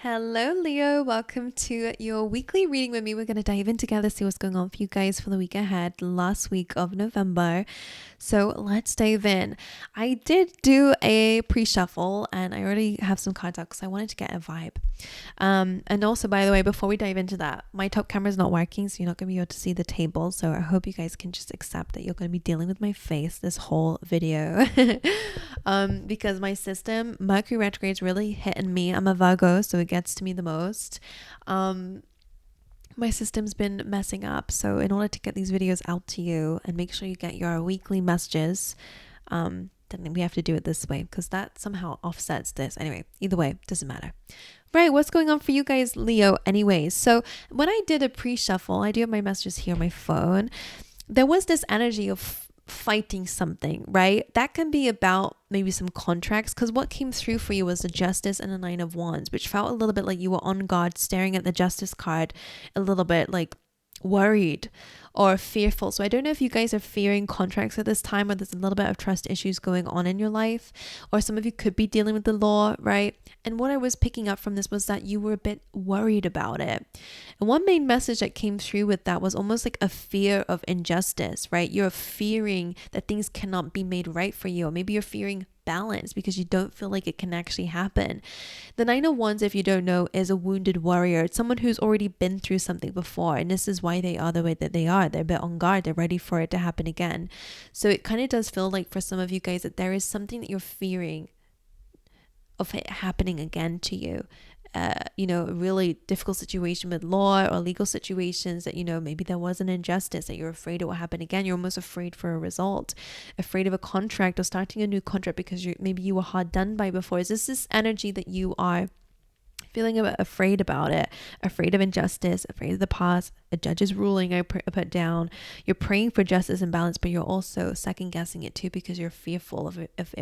Hello, Leo. Welcome to your weekly reading with me. We're going to dive in together, see what's going on for you guys for the week ahead, last week of November. So let's dive in. I did do a pre-shuffle and I already have some cards out because I wanted to get a vibe. And also, by the way, before we dive into that, my top camera is not working, so you're not going to be able to see the table. So I hope you guys can just accept that you're going to be dealing with my face this whole video. Because my system, Mercury retrograde, is really hitting me. I'm a Virgo, so it gets to me the most. My system's been messing up, so in order to get these videos out to you and make sure you get your weekly messages, then we have to do it this way because that somehow offsets this. Anyway, either way, doesn't matter. Right, what's going on for you guys, Leo? Anyways, so when I did a pre-shuffle, I do have my messages here on my phone. There was this energy of fighting something, right? That can be about maybe some contracts, because what came through for you was the Justice and the Nine of Wands, which felt a little bit like you were on guard, staring at the Justice card, a little bit like worried or fearful. So I don't know if you guys are fearing contracts at this time, or there's a little bit of trust issues going on in your life, or some of you could be dealing with the law, right? And what I was picking up from this was that you were a bit worried about it. And one main message that came through with that was almost like a fear of injustice, right? You're fearing that things cannot be made right for you, or maybe you're fearing balance because you don't feel like it can actually happen. The Nine of Wands, if you don't know, is a wounded warrior. It's someone who's already been through something before, and this is why they are the way that they are. They're a bit on guard. They're ready for it to happen again. So it kind of does feel like for some of you guys that there is something that you're fearing of it happening again to you. A really difficult situation with law or legal situations that, maybe there was an injustice that you're afraid it will happen again. You're almost afraid for a result, afraid of a contract or starting a new contract because maybe you were hard done by before. Is this energy that you are feeling a bit afraid about it, afraid of injustice, afraid of the past, a judge's ruling I put down. You're praying for justice and balance, but you're also second guessing it too because you're fearful of it, if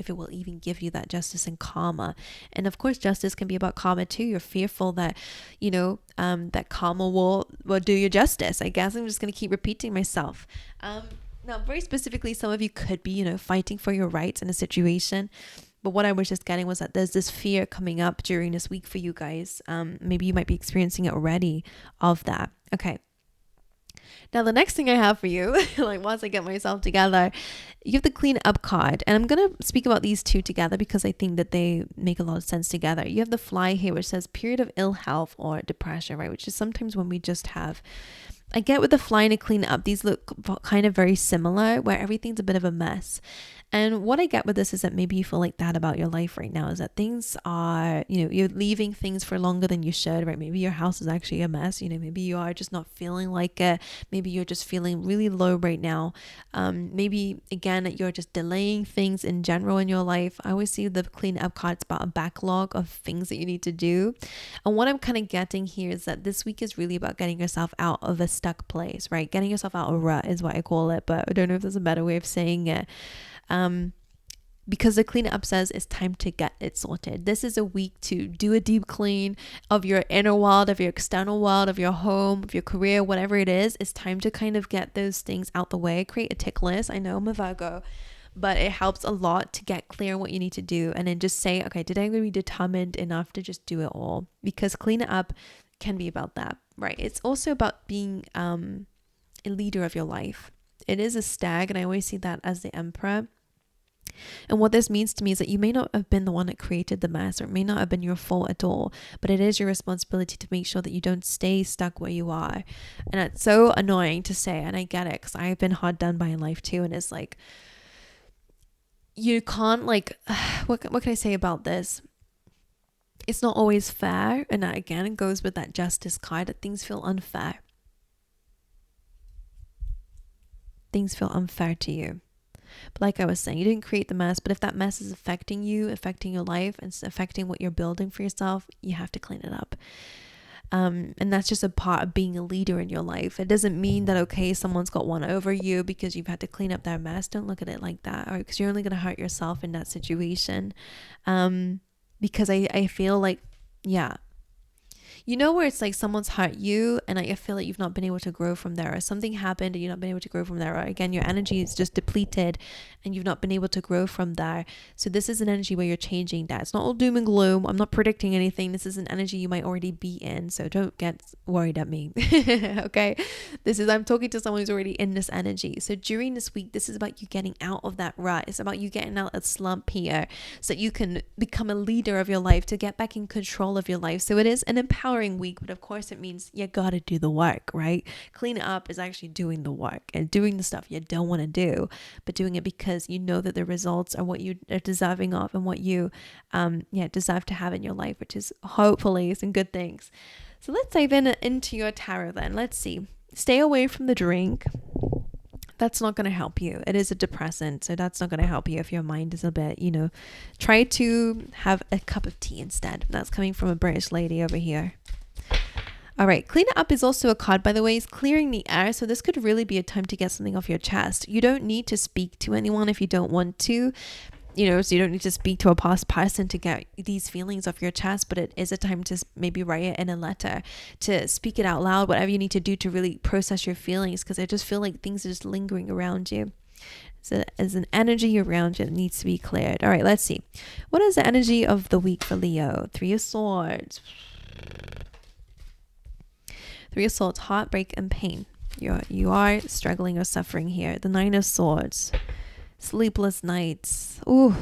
it will even give you that justice and karma. And of course, justice can be about karma too. You're fearful that, that karma will do you justice. I guess I'm just going to keep repeating myself. Now, very specifically, some of you could be, fighting for your rights in a situation. But what I was just getting was that there's this fear coming up during this week for you guys. Maybe you might be experiencing it already of that. Okay. Now, the next thing I have for you, like once I get myself together, you have the Clean Up card. And I'm going to speak about these two together because I think that they make a lot of sense together. You have the Fly here, which says period of ill health or depression, right? Which is sometimes when we just have... I get with the Fly and a Clean Up, these look kind of very similar, where everything's a bit of a mess. And what I get with this is that maybe you feel like that about your life right now, is that things are, you're leaving things for longer than you should, right? Maybe your house is actually a mess. Maybe you are just not feeling like it. Maybe you're just feeling really low right now. Maybe, again, you're just delaying things in general in your life. I always see the Clean Up cards about a backlog of things that you need to do. And what I'm kind of getting here is that this week is really about getting yourself out of a stuck place, right? Getting yourself out of rut is what I call it, but I don't know if there's a better way of saying it. Because the Clean Up says it's time to get it sorted. This is a week to do a deep clean of your inner world, of your external world, of your home, of your career, whatever it is. It's time to kind of get those things out the way. Create a tick list. I know I'm a Virgo, but it helps a lot to get clear on what you need to do, and then just say, okay, today I'm going to be determined enough to just do it all, because Clean Up can be about that, right? It's also about being a leader of your life. It is a stag, and I always see that as the Emperor. And what this means to me is that you may not have been the one that created the mess, or it may not have been your fault at all, but it is your responsibility to make sure that you don't stay stuck where you are. And it's so annoying to say, and I get it, because I've been hard done by in life too, and it's like, you can't what can I say about this? It's not always fair, and that again, it goes with that Justice card, that things feel unfair. Things feel unfair to you. But like I was saying, you didn't create the mess, but if that mess is affecting you, affecting your life, and affecting what you're building for yourself, you have to clean it up. And that's just a part of being a leader in your life. It doesn't mean that, okay, someone's got one over you because you've had to clean up their mess. Don't look at it like that, or because you're only going to hurt yourself in that situation. Because I feel like, yeah, You know, where it's like someone's hurt you and I feel like you've not been able to grow from there, or something happened and you've not been able to grow from there, or again, your energy is just depleted and you've not been able to grow from there. So this is an energy where you're changing that. It's not all doom and gloom. I'm not predicting anything. This is an energy you might already be in. So don't get worried at me. Okay. I'm talking to someone who's already in this energy. So during this week, this is about you getting out of that rut. It's about you getting out of slump here so that you can become a leader of your life, to get back in control of your life. So it is an empowering week, but of course it means you gotta do the work, right? Clean it up is actually doing the work and doing the stuff you don't want to do, but doing it because you know that the results are what you are deserving of and what you deserve to have in your life, which is hopefully some good things. So let's dive into your tarot then. Let's see. Stay away from the drink. That's not going to help you. It is a depressant, so that's not going to help you if your mind is a bit, try to have a cup of tea instead. That's coming from a British lady over here. All right, clean it up is also a card, by the way. It's clearing the air, so this could really be a time to get something off your chest. You don't need to speak to anyone if you don't want to. So you don't need to speak to a past person to get these feelings off your chest, but it is a time to maybe write it in a letter, to speak it out loud, whatever you need to do to really process your feelings, because I just feel like things are just lingering around you. So there's an energy around you that needs to be cleared. All right, let's see. What is the energy of the week for Leo? 3 of Swords. 3 of Swords, heartbreak and pain. You are struggling or suffering here. The 9 of Swords. Sleepless nights. Ooh.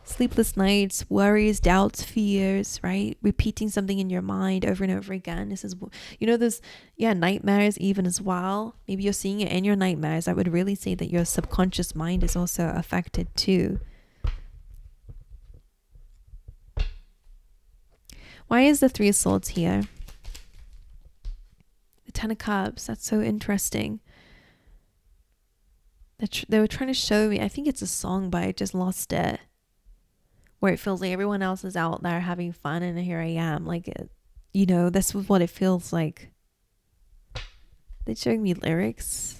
Sleepless nights, worries, doubts, fears, right? Repeating something in your mind over and over again. This is, there's, nightmares even as well. Maybe you're seeing it in your nightmares. I would really say that your subconscious mind is also affected too. Why is the 3 of Swords here? The 10 of Cups. That's so interesting. They were trying to show me, I think it's a song, but I just lost it, where it feels like everyone else is out there having fun and here I am. This is what it feels like. They're showing me lyrics.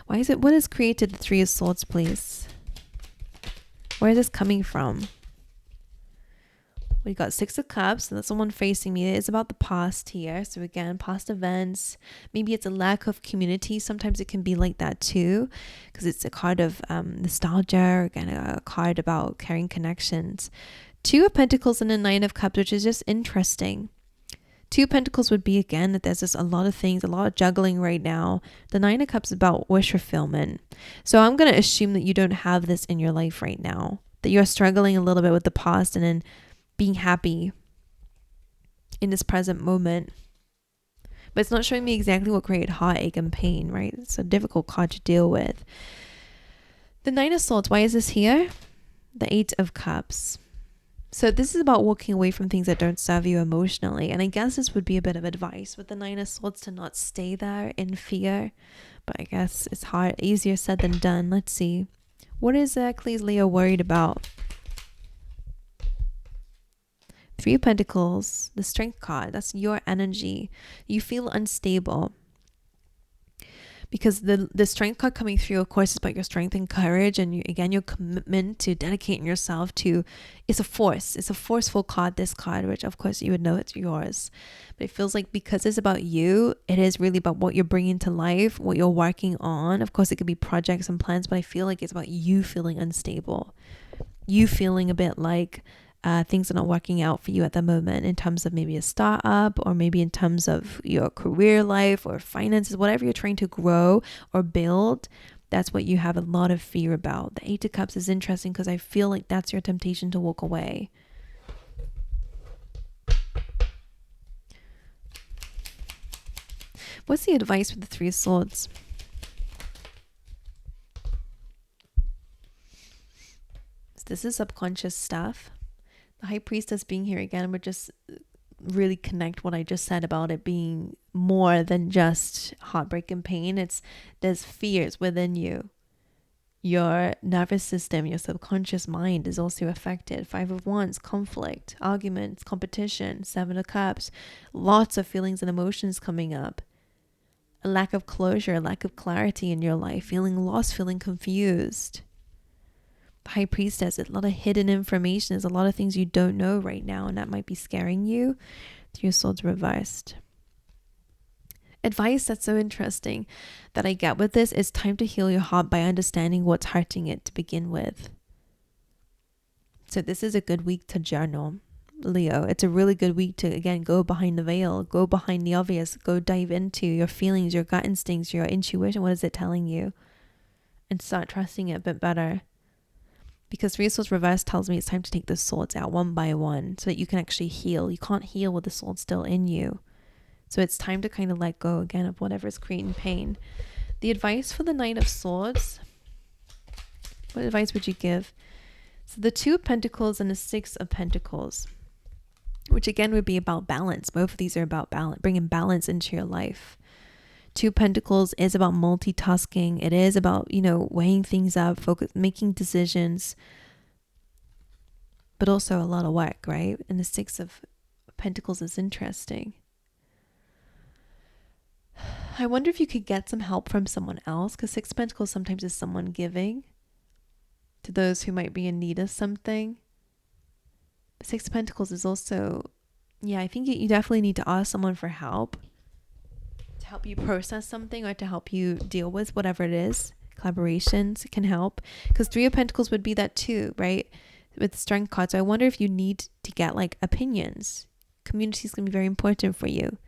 What has created the 3 of Swords, please? Where is this coming from? We got 6 of Cups, so that's the one facing me. It's about the past here. So again, past events. Maybe it's a lack of community. Sometimes it can be like that too, because it's a card of nostalgia, again, a card about carrying connections. 2 of Pentacles and a 9 of Cups, which is just interesting. 2 of Pentacles would be, again, that there's just a lot of things, a lot of juggling right now. The 9 of Cups is about wish fulfillment. So I'm going to assume that you don't have this in your life right now, that you're struggling a little bit with the past and then being happy in this present moment. But it's not showing me exactly what created heartache and pain, right? It's a difficult card to deal with. The 9 of Swords, why is this here? The 8 of Cups. So this is about walking away from things that don't serve you emotionally. And I guess this would be a bit of advice with the 9 of Swords, to not stay there in fear. But I guess it's easier said than done. Let's see. What exactly is Leo worried about? 3 of Pentacles, the Strength card. That's your energy. You feel unstable. Because the Strength card coming through, of course, is about your strength and courage. And your commitment to dedicating yourself to, it's a force. It's a forceful card, this card, which of course you would know it's yours. But it feels like because it's about you, it is really about what you're bringing to life, what you're working on. Of course, it could be projects and plans, but I feel like it's about you feeling unstable. You feeling a bit like things are not working out for you at the moment, in terms of maybe a startup, or maybe in terms of your career life or finances, whatever you're trying to grow or build. That's what you have a lot of fear about. The 8 of Cups is interesting because I feel like that's your temptation to walk away. What's the advice with the 3 of Swords? This is subconscious stuff. The High Priestess being here again would just really connect what I just said about it being more than just heartbreak and pain. There's fears within you. Your nervous system, your subconscious mind is also affected. 5 of Wands, conflict, arguments, competition. 7 of Cups, lots of feelings and emotions coming up. A lack of closure, a lack of clarity in your life, feeling lost, feeling confused. High Priestess, a lot of hidden information. There's a lot of things you don't know right now, and that might be scaring you. Three of Swords reversed. Advice that's so interesting that I get with this is time to heal your heart by understanding what's hurting it to begin with. So this is a good week to journal, Leo. It's a really good week to, again, go behind the veil, go behind the obvious, go dive into your feelings, your gut instincts, your intuition. What is it telling you? And start trusting it a bit better. Because Three of Swords reverse tells me it's time to take the swords out one by one so that you can actually heal. You can't heal with the sword still in you. So it's time to kind of let go again of whatever's creating pain. The advice for the Knight of Swords, what advice would you give? So the Two of Pentacles and the Six of Pentacles, which again would be about balance. Both of these are about balance, bringing balance into your life. Two of Pentacles is about multitasking. It is about, weighing things up, making decisions, but also a lot of work, right? And the Six of Pentacles is interesting. I wonder if you could get some help from someone else, because Six of Pentacles sometimes is someone giving to those who might be in need of something. But Six of Pentacles is also, I think you definitely need to ask someone for help to help you process something or to help you deal with whatever it is. Collaborations can help, because Three of Pentacles would be that too, right? With the Strength card. So I wonder if you need to get like opinions. Community is going to be very important for you.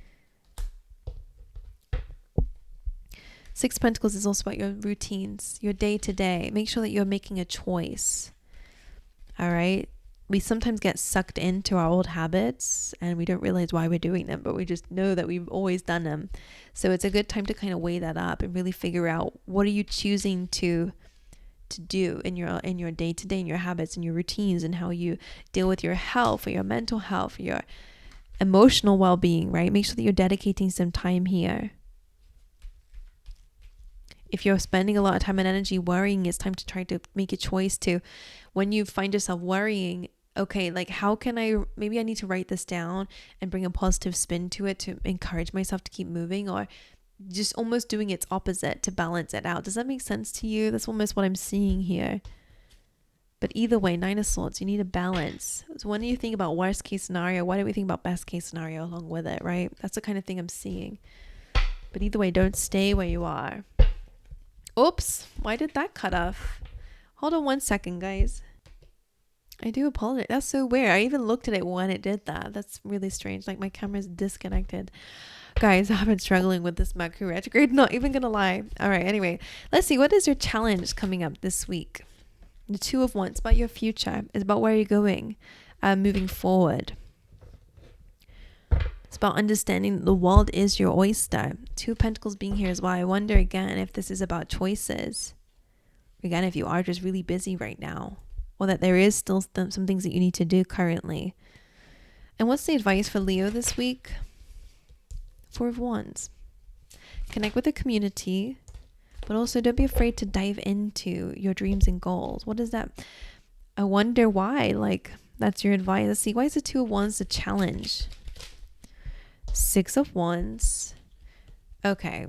Six of Pentacles is also about your routines, your day-to-day. Make sure that you're making a choice. All right? We sometimes get sucked into our old habits and we don't realize why we're doing them, but we just know that we've always done them. So it's a good time to kind of weigh that up and really figure out, what are you choosing to do in your day-to-day, in your habits and your routines, and how you deal with your health or your mental health, your emotional well-being, right? Make sure that you're dedicating some time here. If you're spending a lot of time and energy worrying, it's time to try to make a choice to, when you find yourself worrying, okay, like how can maybe I need to write this down and bring a positive spin to it to encourage myself to keep moving, or just almost doing its opposite to balance it out. Does that make sense to you? That's almost what I'm seeing here. But either way, Nine of Swords, you need a balance. So when you think about worst case scenario, why don't we think about best case scenario along with it, right? That's the kind of thing I'm seeing. But either way, don't stay where you are. Oops, why did that cut off? Hold on 1 second, guys. I do apologize. That's so weird. I even looked at it when it did that. That's really strange. Like my camera's disconnected. Guys, I've been struggling with this Mercury retrograde. Not even gonna lie. All right, anyway. Let's see. What is your challenge coming up this week? The Two of Wands. It's about your future. It's about where you're going, moving forward. It's about understanding that the world is your oyster. Two of Pentacles being here is why I wonder again if this is about choices. Again, if you are just really busy right now, or that there is still some things that you need to do currently. And what's the advice for Leo this week? Four of Wands. Connect with the community, but also don't be afraid to dive into your dreams and goals. What is that? I wonder why. Like, that's your advice. Let's see. Why is the Two of Wands a challenge? Six of Wands. Okay.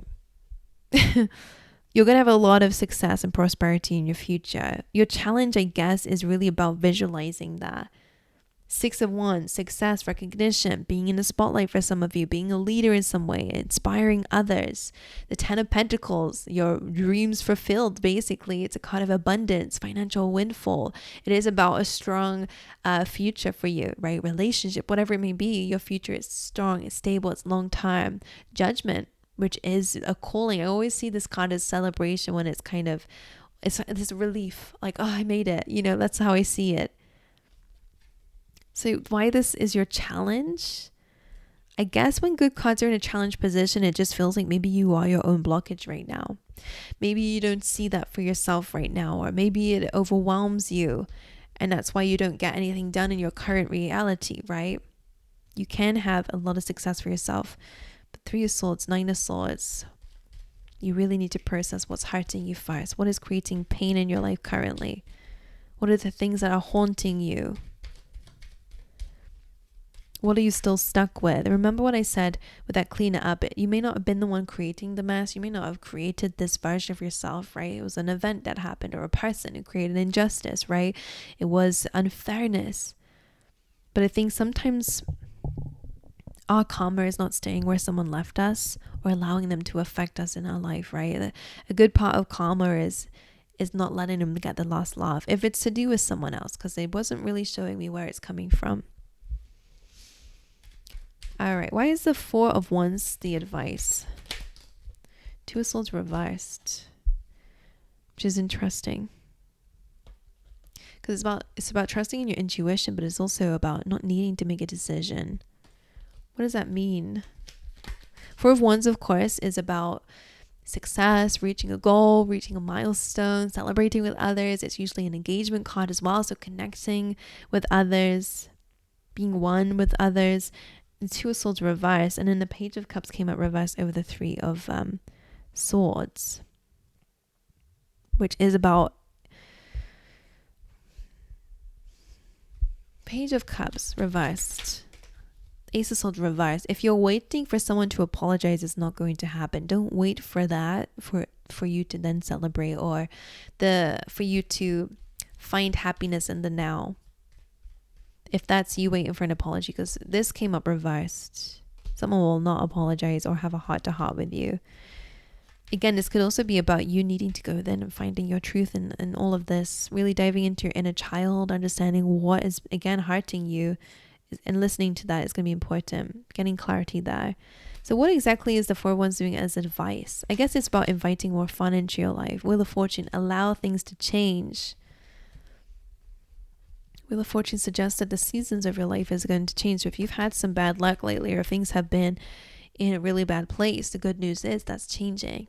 You're going to have a lot of success and prosperity in your future. Your challenge, I guess, is really about visualizing that. Six of Wands, success, recognition, being in the spotlight for some of you, being a leader in some way, inspiring others. The Ten of Pentacles, your dreams fulfilled, basically. It's a card of abundance, financial windfall. It is about a strong future for you, right? Relationship, whatever it may be, your future is strong, it's stable, it's long term. Judgment, which is a calling. I always see this card as celebration when it's kind of, it's this relief, like, oh, I made it. That's how I see it. So why this is your challenge? I guess when good cards are in a challenge position, it just feels like maybe you are your own blockage right now. Maybe you don't see that for yourself right now, or maybe it overwhelms you and that's why you don't get anything done in your current reality, right? You can have a lot of success for yourself, but Three of Swords, Nine of Swords, you really need to process what's hurting you first. What is creating pain in your life currently? What are the things that are haunting you? What are you still stuck with? Remember what I said with that clean it up. You may not have been the one creating the mess. You may not have created this version of yourself, right? It was an event that happened, or a person who created injustice, right? It was unfairness. But I think sometimes our karma is not staying where someone left us, or allowing them to affect us in our life, right? A good part of karma is not letting them get the last laugh if it's to do with someone else, because it wasn't really showing me where it's coming from. All right, why is the Four of Wands the advice? Two of Swords reversed, which is interesting, because it's about trusting in your intuition, but it's also about not needing to make a decision. What does that mean? Four of Wands, of course, is about success, reaching a goal, reaching a milestone, celebrating with others. It's usually an engagement card as well, so connecting with others, being one with others. The Two of Swords reversed, and then the Page of Cups came up reversed over the Three of Swords, which is about Page of Cups reversed, Ace of Swords reversed. If you're waiting for someone to apologize, it's not going to happen. Don't wait for that for you to then celebrate, or for you to find happiness in the now. If that's you waiting for an apology, because this came up reversed. Someone will not apologize or have a heart-to-heart with you. Again, this could also be about you needing to go then and finding your truth and all of this, really diving into your inner child, understanding what is, again, hurting you, and listening to that is going to be important, getting clarity there. So what exactly is the Four of Wands doing as advice? I guess it's about inviting more fun into your life. Wheel of Fortune, allow things to change. Wheel of Fortune suggests that the seasons of your life is going to change. So if you've had some bad luck lately, or things have been in a really bad place, the good news is that's changing.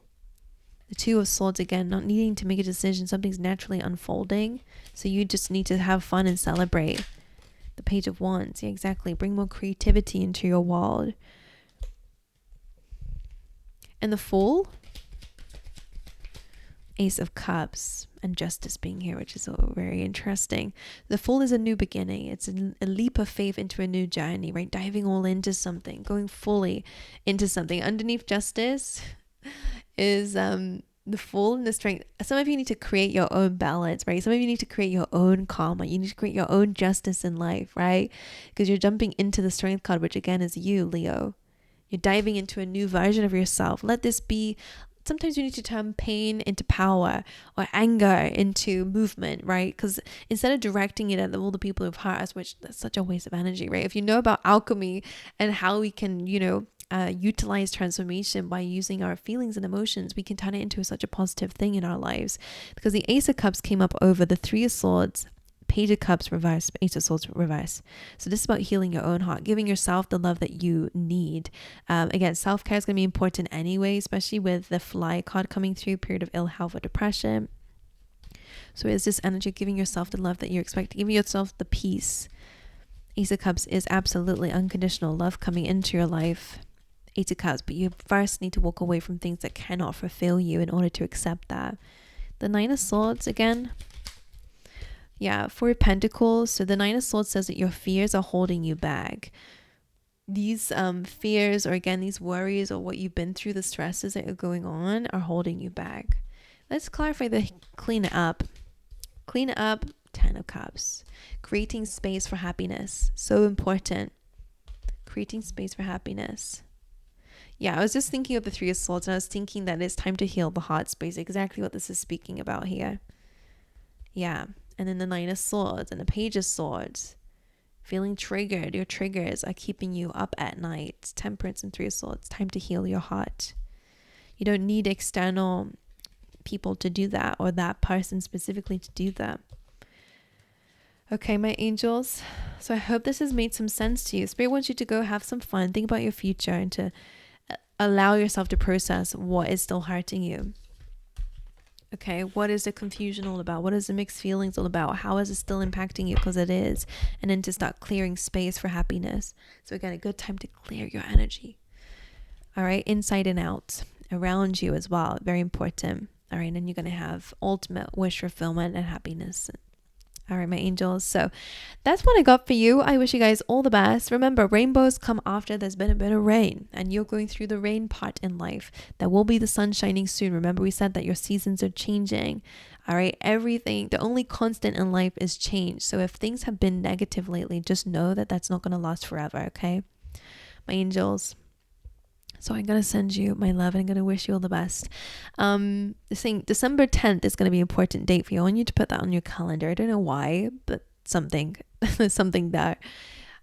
The Two of Swords, again, not needing to make a decision. Something's naturally unfolding. So you just need to have fun and celebrate. The Page of Wands, yeah, exactly. Bring more creativity into your world. And the Fool, Ace of Cups, and Justice being here, which is very interesting. The Fool is a new beginning. It's a leap of faith into a new journey, right? Diving all into something, going fully into something. Underneath Justice is the Fool and the Strength. Some of you need to create your own balance, right? Some of you need to create your own karma. You need to create your own justice in life, right? Because you're jumping into the Strength card, which again is you, Leo. You're diving into a new version of yourself. Let this be. Sometimes you need to turn pain into power, or anger into movement, right? Because instead of directing it at all the people who've hurt us, which that's such a waste of energy, right? If you know about alchemy and how we can, utilize transformation by using our feelings and emotions, we can turn it into such a positive thing in our lives. Because the Ace of Cups came up over the Three of Swords, Page of Cups reverse, Ace of Swords reverse. So this is about healing your own heart, giving yourself the love that you need. Again, self-care is going to be important anyway, especially with the Fly card coming through, period of ill health or depression. So it's this energy of giving yourself the love that you expect, giving yourself the peace. Ace of Cups is absolutely unconditional love coming into your life. Eight of Cups, but you first need to walk away from things that cannot fulfill you in order to accept that. The Nine of Swords again. Yeah, Four of Pentacles. So the Nine of Swords says that your fears are holding you back. These fears, or again, these worries, or what you've been through, the stresses that are going on, are holding you back. Let's clarify the clean it up. Clean it up, Ten of Cups. Creating space for happiness. So important. Creating space for happiness. Yeah, I was just thinking of the Three of Swords, and I was thinking that it's time to heal the heart space. Exactly what this is speaking about here. Yeah. And then the Nine of Swords and the Page of Swords. Feeling triggered. Your triggers are keeping you up at night. Temperance and Three of Swords. Time to heal your heart. You don't need external people to do that, or that person specifically to do that. Okay, my angels. So I hope this has made some sense to you. Spirit wants you to go have some fun. Think about your future, and to allow yourself to process what is still hurting you. Okay, what is the confusion all about? What is the mixed feelings all about? How is it still impacting you? Because it is. And then to start clearing space for happiness. So again, a good time to clear your energy. All right, inside and out, around you as well. Very important. All right, and then you're going to have ultimate wish fulfillment and happiness All right, my angels. So that's what I got for you. I wish you guys all the best. Remember, rainbows come after there's been a bit of rain, and you're going through the rain part in life. There will be the sun shining soon. Remember, we said that your seasons are changing. All right, everything, the only constant in life is change. So if things have been negative lately, just know that that's not going to last forever, okay? My angels. So I'm going to send you my love and I'm going to wish you all the best. Saying December 10th is going to be an important date for you. I want you to put that on your calendar. I don't know why, but something that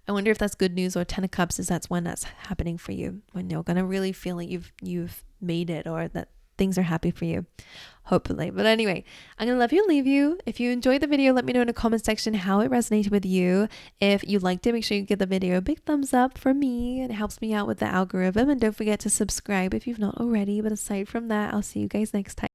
I wonder if that's good news, or 10 of Cups is that's when that's happening for you, when you're going to really feel like you've made it, or that things are happy for you, hopefully. But anyway, I'm gonna love you and leave you. If you enjoyed the video, let me know in the comment section how it resonated with you. If you liked it, make sure you give the video a big thumbs up for me. It helps me out with the algorithm. And don't forget to subscribe if you've not already. But aside from that, I'll see you guys next time.